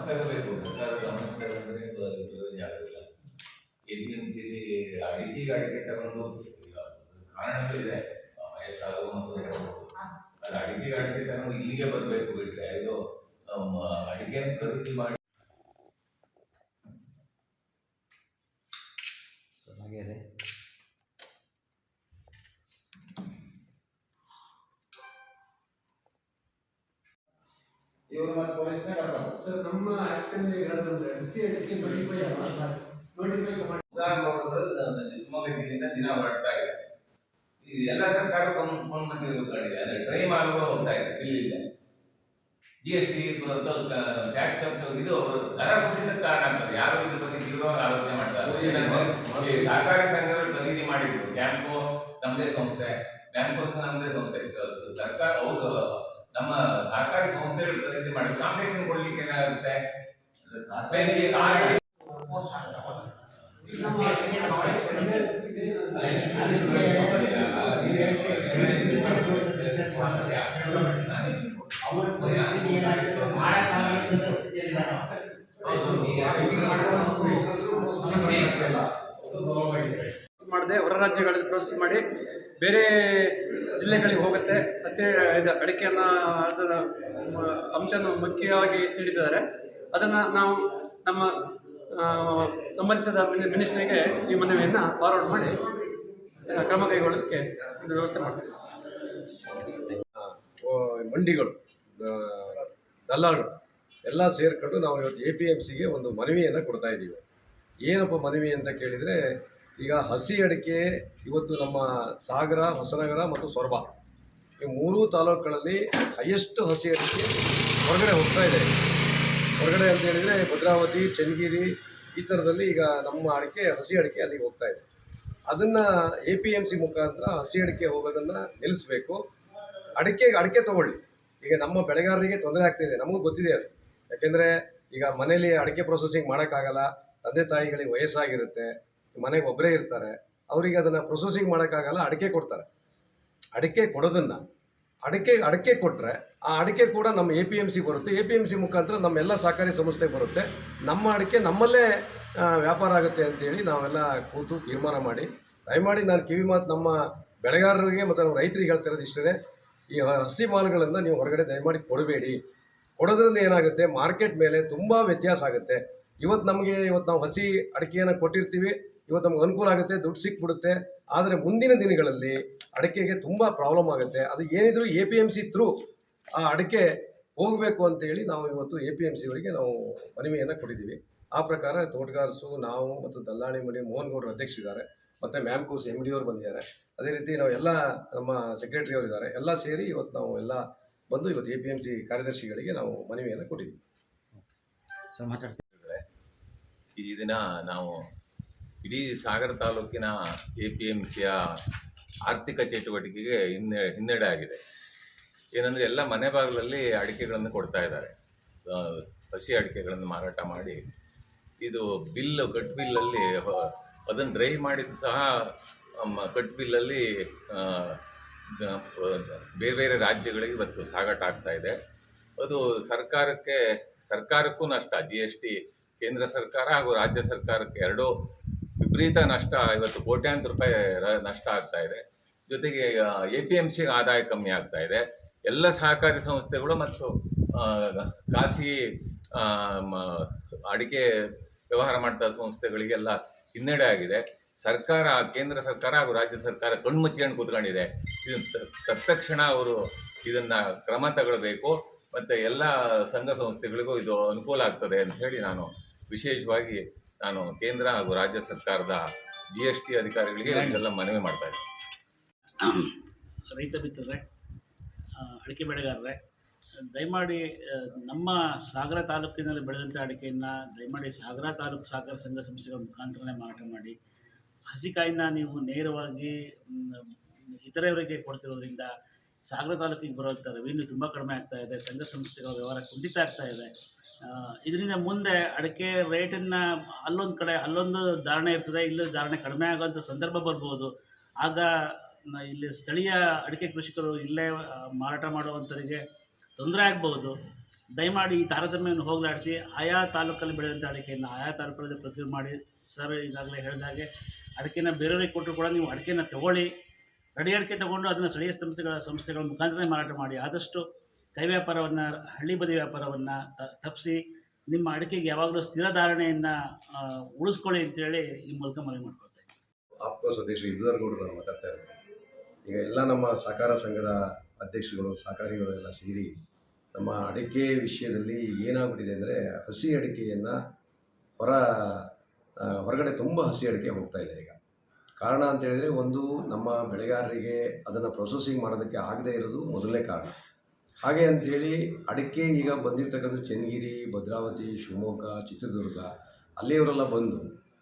ತಗೋಬೇಕು, ಸರ್ಕಾರ ಗಮನಕ್ಕೆ ತಗೊಂಡ್ರೆ ಪ್ರಯೋಜನ ಆಗೋದಿಲ್ಲ. APMCಲಿ ಅಡಿಕೆ ತಗೊಂಡು ಕಾರಣಗಳಿದೆ, ವಯಸ್ಸಾದವು ಮತ್ತು ಅಡಿಕೆ ತಗೊಂಡು ಇಲ್ಲಿಗೆ ಬರಬೇಕು ಬಿಟ್ಟರೆ ಇದು ಅಡಿಕೆ ಖರೀದಿ ಮಾಡಿ ಹಾಗೆ ಇವರು ಮತ್ತೆ ಪೊಲೀಸ್ನ ಕರ್ಕೊಂಡು ಸರ್ ನಮ್ಮ ಆಕ್ಟಲ್ಲಿ ಹೇಳೋದಂದ್ರೆ ಹಸಿ ಅಡಿಕೆ ನೋಟಿಫೈ ಮಾಡಿ ಶಿವಮೊಗ್ಗ ಜಿಲ್ಲೆಯಿಂದ ದಿನ ಹೊರಡ್ತಾ ಇದೆ. ಈ ಎಲ್ಲ ಸರ್ಕಾರ ಫೋನ್ ಗೊತ್ತಾಗಿದೆ, ಅಂದ್ರೆ ಟ್ರೈ ಮಾಡುವ ಹೋಗ್ತಾ ಇದೆ. ಬಿಲ್ ಇಲ್ಲ, GST ಟ್ಯಾಕ್ಸ್ ಇದು ದರ ಕುಸಿತಕ್ಕೆ ಕಾರಣ ಆಗ್ತದೆ. ಯಾರು ಇದ್ರ ಬಗ್ಗೆ ತೀವ್ರವಾಗಿ ಆಲೋಚನೆ ಮಾಡ್ತಾರೆ. ಸಹಕಾರಿ ಸಂಘಗಳು ಖರೀದಿ ಮಾಡಿದ್ರು, ಕ್ಯಾಂಪೋ ನಮ್ಮದೇ ಸಂಸ್ಥೆ, ಬ್ಯಾಂಕೋಸ್ ನಮ್ಮದೇ ಸಂಸ್ಥೆ, ಸರ್ಕಾರ ಹೌದು ನಮ್ಮ ಸಹಕಾರಿ ಸಂಸ್ಥೆಗಳು ಖರೀದಿ ಮಾಡಿ ಕಾಂಪಿಟೇಷನ್ ಕೊಡ್ಲಿಕ್ಕೆ ಏನಾಗುತ್ತೆ. ಮಾಡದೆ ಹೊರ ರಾಜ್ಯಗಳಲ್ಲಿ ಪ್ರೋತ್ಸಾಹ ಮಾಡಿ ಬೇರೆ ಜಿಲ್ಲೆಗಳಿಗೆ ಹೋಗುತ್ತೆ. ಹಸಿ ಇದು ಅಡಿಕೆಯನ್ನು ಅದರ ಅಂಶವನ್ನು ಮುಖ್ಯವಾಗಿ ತಿಳಿದಿದ್ದಾರೆ. ಅದನ್ನು ನಾವು ನಮ್ಮ ಸಂಬಂಧಿಸಿದ ಮಿನಿಸ್ಟ್ರಿಗೆ ಈ ಮನವಿಯನ್ನು ಫಾರ್ವರ್ಡ್ ಮಾಡಿ ಕ್ರಮ ಕೈಗೊಳ್ಳೋದಕ್ಕೆ ಇದು ವ್ಯವಸ್ಥೆ ಮಾಡ್ತೀವಿ. ಮಂಡಿಗಳು, ದಲ್ಲಾಳರು ಎಲ್ಲ ಸೇರ್ಕೊಂಡು ನಾವು ಇವತ್ತು APMCಗೆ ಒಂದು ಮನವಿಯನ್ನು ಕೊಡ್ತಾ ಇದ್ದೀವಿ. ಏನಪ್ಪ ಮನವಿ ಅಂತ ಕೇಳಿದರೆ, ಈಗ ಹಸಿ ಅಡಿಕೆ ಇವತ್ತು ನಮ್ಮ ಸಾಗರ, ಹೊಸನಗರ ಮತ್ತು ಸೊರಬ ಈ ಮೂರೂ ತಾಲೂಕುಗಳಲ್ಲಿ ಹೈಯೆಸ್ಟ್ ಹಸಿ ಅಡಿಕೆ ಹೊರಗಡೆ ಹೋಗ್ತಾ ಇದೆ. ಹೊರಗಡೆ ಅಂತ ಹೇಳಿದರೆ ಭದ್ರಾವತಿ, ಚನ್ನಗಿರಿ ಈ ಥರದಲ್ಲಿ ಈಗ ನಮ್ಮ ಹಸಿ ಅಡಿಕೆ ಅಲ್ಲಿಗೆ ಹೋಗ್ತಾ ಇದೆ. ಅದನ್ನು APMC ಮುಖಾಂತರ ಹಸಿ ಅಡಿಕೆ ಹೋಗೋದನ್ನು ನಿಲ್ಲಿಸಬೇಕು. ಅಡಿಕೆ ತೊಗೊಳ್ಳಿ. ಈಗ ನಮ್ಮ ಬೆಳೆಗಾರರಿಗೆ ತೊಂದರೆ ಆಗ್ತಾಯಿದೆ, ನಮಗೂ ಗೊತ್ತಿದೆ ಅದು. ಯಾಕೆಂದರೆ ಈಗ ಮನೇಲಿ ಅಡಿಕೆ ಪ್ರೊಸೆಸಿಂಗ್ ಮಾಡೋಕ್ಕಾಗಲ್ಲ, ತಂದೆ ತಾಯಿಗಳಿಗೆ ವಯಸ್ಸಾಗಿರುತ್ತೆ, ಮನೆಗೆ ಒಬ್ಬರೇ ಇರ್ತಾರೆ, ಅವರಿಗೆ ಅದನ್ನು ಪ್ರೊಸೆಸಿಂಗ್ ಮಾಡೋಕ್ಕಾಗಲ್ಲ, ಅಡಿಕೆ ಕೊಡ್ತಾರೆ. ಅಡಿಕೆ ಕೊಡೋದನ್ನು ಅಡಿಕೆ ಕೊಟ್ಟರೆ ಆ ಅಡಿಕೆ ಕೂಡ ನಮ್ಮ APMC ಬರುತ್ತೆ. APMC ಮುಖಾಂತರ ನಮ್ಮೆಲ್ಲ ಸಹಕಾರಿ ಸಂಸ್ಥೆಗೆ ಬರುತ್ತೆ. ನಮ್ಮ ಅಡಿಕೆ ನಮ್ಮಲ್ಲೇ ವ್ಯಾಪಾರ ಆಗುತ್ತೆ ಅಂತೇಳಿ ನಾವೆಲ್ಲ ಕೂತು ತೀರ್ಮಾನ ಮಾಡಿ, ದಯಮಾಡಿ ನಾನು ಕಿವಿ ಮಾತು ನಮ್ಮ ಬೆಳೆಗಾರರಿಗೆ ಮತ್ತು ನಮ್ಮ ರೈತರಿಗೆ ಹೇಳ್ತಿರೋದು ಇಷ್ಟೇ, ಈ ಹಸಿ ಮಾಲ್ಗಳನ್ನು ನೀವು ಹೊರಗಡೆ ದಯಮಾಡಿ ಕೊಡಬೇಡಿ. ಕೊಡೋದ್ರಿಂದ ಏನಾಗುತ್ತೆ, ಮಾರ್ಕೆಟ್ ಮೇಲೆ ತುಂಬ ವ್ಯತ್ಯಾಸ ಆಗುತ್ತೆ. ಇವತ್ತು ನಾವು ಹಸಿ ಅಡಿಕೆಯನ್ನು ಕೊಟ್ಟಿರ್ತೀವಿ, ಇವತ್ತು ನಮ್ಗೆ ಅನುಕೂಲ ಆಗುತ್ತೆ, ದುಡ್ಡು ಸಿಕ್ಬಿಡುತ್ತೆ. ಆದರೆ ಮುಂದಿನ ದಿನಗಳಲ್ಲಿ ಅಡಿಕೆಗೆ ತುಂಬ ಪ್ರಾಬ್ಲಮ್ ಆಗುತ್ತೆ. ಅದು ಏನಿದ್ರು APMC ಥ್ರೂ ಆ ಅಡಿಕೆ ಹೋಗಬೇಕು ಅಂತೇಳಿ ನಾವು ಇವತ್ತು APMC ಅವರಿಗೆ ನಾವು ಮನವಿಯನ್ನು ಕೊಟ್ಟಿದ್ದೀವಿ. ಆ ಪ್ರಕಾರ ತೋಟಗಾರಸು, ನಾವು ಮತ್ತು ದಲ್ಲಾಳಿ ಮನೆ ಮೋಹನ್ ಗೌಡರು ಅಧ್ಯಕ್ಷರಿದ್ದಾರೆ, ಮತ್ತು ಮ್ಯಾಮ್ಕೋಸ್ MD ಅವರು ಬಂದಿದ್ದಾರೆ. ಅದೇ ರೀತಿ ನಾವು ಎಲ್ಲ ನಮ್ಮ ಸೆಕ್ರೆಟರಿ ಅವರಿದ್ದಾರೆ, ಎಲ್ಲ ಸೇರಿ ಇವತ್ತು ನಾವು ಎಲ್ಲ ಬಂದು ಇವತ್ತು APMC ಕಾರ್ಯದರ್ಶಿಗಳಿಗೆ ನಾವು ಮನವಿಯನ್ನು ಕೊಟ್ಟಿದ್ದೀವಿ. ಈ ದಿನ ನಾವು ಇಡೀ ಸಾಗರ ತಾಲೂಕಿನ APMCಯ ಆರ್ಥಿಕ ಚಟುವಟಿಕೆಗೆ ಹಿನ್ನಡೆ ಆಗಿದೆ. ಏನಂದರೆ ಎಲ್ಲ ಮನೆ ಬಾಗಿಲಲ್ಲಿ ಅಡಿಕೆಗಳನ್ನು ಕೊಡ್ತಾ ಇದ್ದಾರೆ, ಹಸಿ ಅಡಿಕೆಗಳನ್ನು ಮಾರಾಟ ಮಾಡಿ. ಇದು ಕಟ್ ಬಿಲ್ಲಲ್ಲಿ ಅದನ್ನು ಡ್ರೈ ಮಾಡಿದ್ದು ಸಹ ಕಟ್ ಬಿಲ್ಲಲ್ಲಿ ಬೇರೆ ಬೇರೆ ರಾಜ್ಯಗಳಿಗೆ ಇವತ್ತು ಸಾಗಾಟ ಆಗ್ತಾ ಇದೆ. ಅದು ಸರ್ಕಾರಕ್ಕೂ ನಷ್ಟ. GST ಕೇಂದ್ರ ಸರ್ಕಾರ ಹಾಗೂ ರಾಜ್ಯ ಸರ್ಕಾರಕ್ಕೆ ಎರಡೂ ವಿಪರೀತ ನಷ್ಟ. ಇವತ್ತು ಕೋಟ್ಯಾಂತರ ರೂಪಾಯಿ ನಷ್ಟ ಆಗ್ತಾ ಇದೆ. ಜೊತೆಗೆ APMCಗೆ ಆದಾಯ ಕಮ್ಮಿ ಆಗ್ತಾ ಇದೆ. ಎಲ್ಲ ಸಹಕಾರಿ ಸಂಸ್ಥೆಗಳು ಮತ್ತು ಖಾಸಗಿ ಅಡಿಕೆ ವ್ಯವಹಾರ ಮಾಡ್ತಾ ಸಂಸ್ಥೆಗಳಿಗೆಲ್ಲ ಹಿನ್ನಡೆ ಆಗಿದೆ. ಕೇಂದ್ರ ಸರ್ಕಾರ ಹಾಗೂ ರಾಜ್ಯ ಸರ್ಕಾರ ಕಣ್ಮುಚ್ಚಿಕೊಂಡು ಕೂತ್ಕೊಂಡಿದೆ. ಇದು ತತ್ಕ್ಷಣ ಅವರು ಇದನ್ನು ಕ್ರಮ ತಗೊಳ್ಬೇಕು ಮತ್ತು ಎಲ್ಲ ಸಂಘ ಸಂಸ್ಥೆಗಳಿಗೂ ಇದು ಅನುಕೂಲ ಆಗ್ತದೆ ಅಂತ ಹೇಳಿ ವಿಶೇಷವಾಗಿ ನಾನು ಕೇಂದ್ರ ಹಾಗೂ ರಾಜ್ಯ ಸರ್ಕಾರದ GST ಅಧಿಕಾರಿಗಳಿಗೆ ಇದೆಲ್ಲ ಮನವಿ ಮಾಡ್ತಾ ಇದ್ದೀನಿ. ರೈತ ಮಿತ್ರರೇ, ಅಡಿಕೆ ಬೆಳೆಗಾರರೇ, ದಯಮಾಡಿ ನಮ್ಮ ಸಾಗರ ತಾಲೂಕಿನಲ್ಲಿ ಬೆಳೆದಂಥ ಅಡಿಕೆಯನ್ನು ದಯಮಾಡಿ ಸಾಗರ ತಾಲೂಕು ಸಹಕಾರ ಸಂಘ ಸಂಸ್ಥೆಗಳ ಮುಖಾಂತರನೇ ಮಾರಾಟ ಮಾಡಿ. ಹಸಿಕಾಯಿನ ನೀವು ನೇರವಾಗಿ ಇತರೆಯವರಿಗೆ ಕೊಡ್ತಿರೋದ್ರಿಂದ ಸಾಗರ ತಾಲೂಕಿಗೆ ಬರೋಂಥ ರೆವಿನ್ಯೂ ತುಂಬ ಕಡಿಮೆ ಆಗ್ತಾ ಇದೆ. ಸಂಘ ಸಂಸ್ಥೆಗಳ ವ್ಯವಹಾರ ಕುಂಠಿತ ಆಗ್ತಾ ಇದೆ. ಇದರಿಂದ ಮುಂದೆ ಅಡಿಕೆ ರೇಟನ್ನು ಅಲ್ಲೊಂದು ಧಾರಣೆ ಇರ್ತದೆ, ಇಲ್ಲೊಂದು ಧಾರಣೆ ಕಡಿಮೆ ಆಗೋಂಥ ಸಂದರ್ಭ ಬರ್ಬೋದು. ಆಗ ಇಲ್ಲಿ ಸ್ಥಳೀಯ ಅಡಿಕೆ ಕೃಷಿಕರು ಇಲ್ಲೇ ಮಾರಾಟ ಮಾಡುವಂಥವರಿಗೆ ತೊಂದರೆ ಆಗ್ಬೋದು. ದಯಮಾಡಿ ಈ ತಾರತಮ್ಯವನ್ನು ಹೋಗಲಾಡಿಸಿ ಆಯಾ ತಾಲೂಕಲ್ಲಿ ಬೆಳೆದಂಥ ಅಡಿಕೆಯನ್ನು ಆಯಾ ತಾಲೂಕಲ್ಲಿ ಪ್ರೊಕ್ಯೂರ್ ಮಾಡಿ. ಸರ್ ಈಗಾಗಲೇ ಹೇಳಿದಾಗೆ ಅಡಿಕೆನ ಬೇರೆಯವ್ರಿಗೆ ಕೊಟ್ಟರು ಕೂಡ ನೀವು ಅಡಿಕೆನ ತೊಗೊಳ್ಳಿ, ರೆಡಿ ಅಡಿಕೆ ತೊಗೊಂಡು ಅದನ್ನು ಸ್ಥಳೀಯ ಸಂಸ್ಥೆಗಳ ಮುಖಾಂತರ ಮಾರಾಟ ಮಾಡಿ. ಆದಷ್ಟು ಕೈ ವ್ಯಾಪಾರವನ್ನು, ಹಳ್ಳಿ ಬದಿ ವ್ಯಾಪಾರವನ್ನು ತಪ್ಪಿಸಿ ನಿಮ್ಮ ಅಡಿಕೆಗೆ ಯಾವಾಗಲೂ ಸ್ಥಿರ ಧಾರಣೆಯನ್ನು ಉಳಿಸ್ಕೊಳ್ಳಿ ಅಂತೇಳಿ ಈ ಮೂಲಕ ಮನವಿ ಮಾಡ್ಕೊಳ್ತಾ ಇದ್ದೀನಿ. ಆಪ್ಕೋ ಸದಸ್ಯರು ಇದುವರೆಗೂ ನಾವು ಮಾತಾಡ್ತಾ ಇರೋದು. ಈಗ ಎಲ್ಲ ನಮ್ಮ ಸಹಕಾರ ಸಂಘದ ಅಧ್ಯಕ್ಷರುಗಳು, ಸಹಕಾರಿಗಳು ಎಲ್ಲ ಸೇರಿ ನಮ್ಮ ಅಡಿಕೆ ವಿಷಯದಲ್ಲಿ ಏನಾಗ್ಬಿಟ್ಟಿದೆ ಅಂದರೆ, ಹಸಿ ಅಡಿಕೆಯನ್ನು ಹೊರಗಡೆ ತುಂಬ ಹಸಿ ಅಡಿಕೆ ಹೋಗ್ತಾ ಇದೆ. ಈಗ ಕಾರಣ ಅಂತ ಹೇಳಿದರೆ, ಒಂದು ನಮ್ಮ ಬೆಳೆಗಾರರಿಗೆ ಅದನ್ನು ಪ್ರೊಸೆಸಿಂಗ್ ಮಾಡೋದಕ್ಕೆ ಆಗದೇ ಇರೋದು ಮೊದಲನೇ ಕಾರಣ. ಹಾಗೆ ಅಂಥೇಳಿ ಅಡಿಕೆ ಈಗ ಬಂದಿರತಕ್ಕಂಥ ಚನ್ನಗಿರಿ, ಭದ್ರಾವತಿ, ಶಿವಮೊಗ್ಗ, ಚಿತ್ರದುರ್ಗ ಅಲ್ಲಿಯವರೆಲ್ಲ ಬಂದು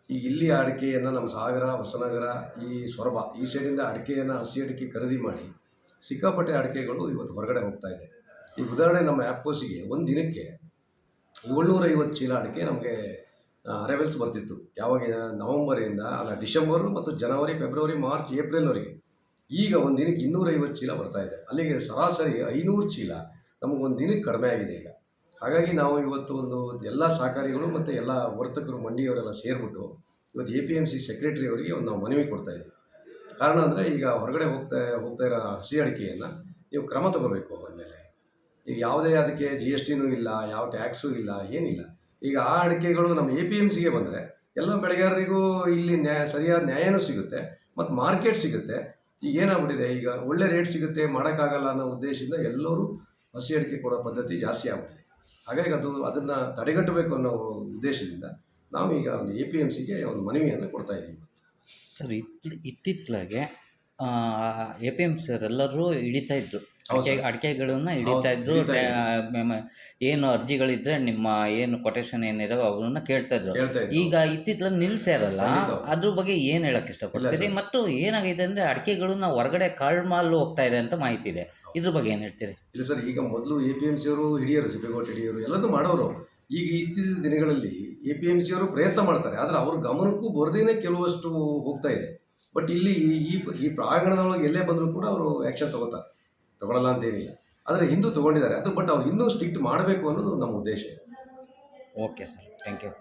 ಈಗ ಇಲ್ಲಿ ಅಡಿಕೆಯನ್ನು ನಮ್ಮ ಸಾಗರ, ಹೊಸನಗರ, ಈ ಸೊರಬ ಈ ಸೈಡಿಂದ ಅಡಿಕೆಯನ್ನು, ಹಸಿ ಅಡಿಕೆ ಖರೀದಿ ಮಾಡಿ ಸಿಕ್ಕಾಪಟ್ಟೆ ಅಡಿಕೆಗಳು ಇವತ್ತು ಹೊರಗಡೆ ಹೋಗ್ತಾ ಇದೆ. ಈ ಉದಾಹರಣೆ ನಮ್ಮ ಆ್ಯಪ್ಕೋಸಿಗೆ ಒಂದು ದಿನಕ್ಕೆ 750 ಚೀಲ ಅಡಿಕೆ ನಮಗೆ ಅರೈವಲ್ಸ್ ಬರ್ತಿತ್ತು. ಯಾವಾಗ ನವಂಬರಿಂದ ಡಿಸೆಂಬರು ಮತ್ತು ಜನವರಿ, ಫೆಬ್ರವರಿ, ಮಾರ್ಚ್, ಏಪ್ರಿಲ್ವರೆಗೆ. ಈಗ ಒಂದು ದಿನಕ್ಕೆ 250 ಚೀಲ ಬರ್ತಾಯಿದೆ. ಅಲ್ಲಿಗೆ ಸರಾಸರಿ 500 ಚೀಲ ನಮಗೊಂದು ದಿನಕ್ಕೆ ಕಡಿಮೆ ಆಗಿದೆ ಈಗ. ಹಾಗಾಗಿ ನಾವು ಇವತ್ತು ಒಂದು ಎಲ್ಲ ಸಹಕಾರಿಗಳು ಮತ್ತು ಎಲ್ಲ ವರ್ತಕರು, ಮಂಡಿಯವರೆಲ್ಲ ಸೇರಿಬಿಟ್ಟು ಇವತ್ತು APMC ಸೆಕ್ರೆಟರಿ ಅವರಿಗೆ ಒಂದು ನಾವು ಮನವಿ ಕೊಡ್ತಾಯಿದ್ದೀವಿ. ಕಾರಣ ಅಂದರೆ ಈಗ ಹೊರಗಡೆ ಹೋಗ್ತಾ ಇರೋ ಹಸಿ ಅಡಿಕೆಯನ್ನು ನೀವು ಕ್ರಮ ತಗೋಬೇಕು ಅವ್ರ ಮೇಲೆ. ಈಗ ಯಾವುದೇ ಅದಕ್ಕೆ GSTನೂ ಇಲ್ಲ, ಯಾವ ಟ್ಯಾಕ್ಸು ಇಲ್ಲ, ಏನಿಲ್ಲ. ಈಗ ಆ ಅಡಿಕೆಗಳು ನಮ್ಮ APMCಗೆ ಬಂದರೆ ಎಲ್ಲ ಬೆಳೆಗಾರರಿಗೂ ಇಲ್ಲಿ ಸರಿಯಾದ ನ್ಯಾಯನೂ ಸಿಗುತ್ತೆ ಮತ್ತು ಮಾರ್ಕೆಟ್ ಸಿಗುತ್ತೆ. ಈಗ ಏನಾಗ್ಬಿಟ್ಟಿದೆ, ಈಗ ಒಳ್ಳೆ ರೇಟ್ ಸಿಗುತ್ತೆ, ಮಾಡೋಕ್ಕಾಗಲ್ಲ ಅನ್ನೋ ಉದ್ದೇಶದಿಂದ ಎಲ್ಲರೂ ಹಸಿ ಅಡಿಕೆ ಕೊಡೋ ಪದ್ಧತಿ ಜಾಸ್ತಿ ಆಗ್ಬಿಟ್ಟಿದೆ. ಹಾಗಾಗಿ ಅದನ್ನು ತಡೆಗಟ್ಟಬೇಕು ಅನ್ನೋ ಉದ್ದೇಶದಿಂದ ನಾವು ಈಗ ಒಂದು APMCಗೆ ಒಂದು ಮನವಿಯನ್ನು ಕೊಡ್ತಾ ಇದ್ದೀವಿ. ಸರ್, ಇತ್ತಿತ್ತಲಾಗೆ APMC ಎಲ್ಲರೂ ಹಿಡಿತಾ ಇದ್ರು, ಅಡಿಕೆಗಳನ್ನ ಹಿಡಿತಾ ಇದ್ರು. ಏನು ಅರ್ಜಿಗಳಿದ್ರೆ ನಿಮ್ಮ ಏನು ಕೊಟೇಶನ್ ಏನಿದಾವೆ ಅವನ್ನ ಕೇಳ್ತಾ ಇದ್ರು. ಈಗ ಇತ್ತಿತ್ತಲಾಗಿ ನಿಲ್ಸ್ಯಾರಲ್ಲ, ಅದ್ರ ಬಗ್ಗೆ ಏನು ಹೇಳಕ್ ಇಷ್ಟಪಡ್ತೀರಿ? ಮತ್ತು ಏನಾಗಿದೆ ಅಂದರೆ ಅಡಿಕೆಗಳನ್ನ ಹೊರಗಡೆ ಕಾಳ್ಮಾಲು ಹೋಗ್ತಾ ಇದೆ ಅಂತ ಮಾಹಿತಿ ಇದೆ, ಇದ್ರ ಬಗ್ಗೆ ಏನು ಹೇಳ್ತೀರಿ? ಇಲ್ಲ ಸರ್, ಈಗ ಮೊದಲು APMC ಅವರು ಹಿಡಿಯೋರು, ಸಿಪ್ಪೆಗೋಟು ಹಿಡಿಯೋರು ಎಲ್ಲದೂ ಮಾಡೋರು. ಈಗ ಇತ್ತೀಚಿನ ದಿನಗಳಲ್ಲಿ APMC ಅವರು ಪ್ರಯತ್ನ ಮಾಡ್ತಾರೆ, ಆದರೆ ಅವ್ರ ಗಮನಕ್ಕೂ ಬರದೇನೆ ಕೆಲವಷ್ಟು ಹೋಗ್ತಾ ಇದೆ. ಬಟ್ ಇಲ್ಲಿ ಈ ಪ್ರಾಂಗಣದೊಳಗೆ ಎಲ್ಲೇ ಬಂದರೂ ಕೂಡ ಅವರು ಆ್ಯಕ್ಷನ್ ತಗೊಳ್ಳಲ್ಲ ಅಂತೇನಿಲ್ಲ, ಆದರೆ ಹಿಂದೂ ತೊಗೊಂಡಿದ್ದಾರೆ ಅದು. ಬಟ್ ಅವ್ರು ಇನ್ನೂ ಸ್ಟ್ರಿಕ್ಟ್ ಮಾಡಬೇಕು ಅನ್ನೋದು ನಮ್ಮ ಉದ್ದೇಶ. Okay sir, thank you.